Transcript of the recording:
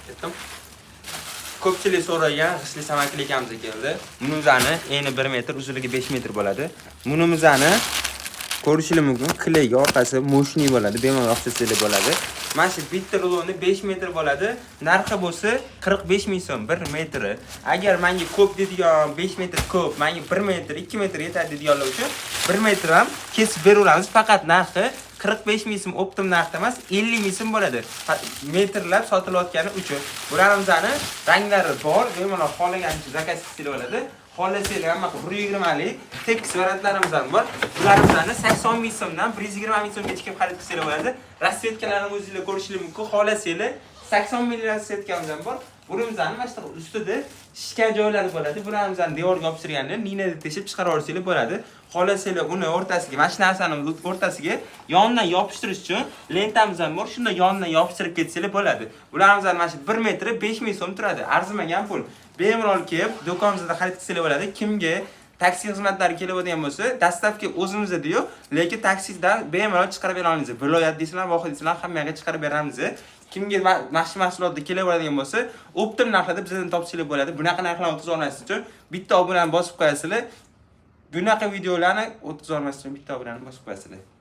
Aytdim. Ko'pchilik so'ragan g'ishli samakli ekamiz keldi. Bunimizni eni 1 metr, uzunligi 5 metr bo'ladi. Bunimizni ko'rishingiz mumkin. Kleyga orqasi moshniy bo'ladi, bemalol oqsasili bo'ladi. Mana shu bitta ruloni 5 metr bo'ladi. Narxi bo'lsa 45 ming so'm 1 metri. Agar menga ko'p deydigan 5 metr ko'p, menga 1 metr, 2 metr yetadi deydiganlar uchun 1 metr ham kesib beramiz. Faqat narxi 45 ming so'm optim narxda emas, 50 ming so'm bo'ladi. Metrlab sotilayotgani uchun. Bularimizni ranglari bor, bemalol xohlagancha zakaz qilsa bo'ladi. Xohlasanglar hamma 120 lik tekis variantlarimiz ham bor. Bularimizni 80 ming so'mdan 120 ming so'mgacha kelib xarid qilsanglar bo'ladi. Rasvetkalarni o'zingizlar ko'rishingiz mumkin. Xohlasanglar 80 ming rasvetkamiz ham bor. Burimizni mana shu ustida shishgan joylari bo'ladi. Bularimizni devorga yopishtirganlar, liniyada teshib chiqarib olsanglar bo'ladi. Xohlasanglar uni o'rtasiga, mana shu narsani o'rtasiga yonidan yopishtirish uchun lentamiz ham bor. Shunda yonidan yopishtirib ketsanglar bo'ladi. Bularimizni mana shu 1 metri 5 ming so'm turadi. Arzimagan pul. Bemalol kelib do'konimizda xarid qilsanglar bo'ladi. Kimga taksi xizmatlari keladigan bo'lsa, dastlabki o'zimizda-yu, lekin taksidan bemalol chiqarib bera olamiz. Viloyat deysizlar, vohid deysizlar, hammaga chiqarib beramiz. Kimga mashhur mahsulotni kelaveradigan bo'lsa, optim narxida bizdan topsanglar bo'ladi. Bunaqa narxlarni o'tkaza olmaslik uchun bitta obunani bosib qo'yasizlar. Bunaqa videolarni o'tkaza olmaslik uchun bitta obunani bosib qo'yasizlar.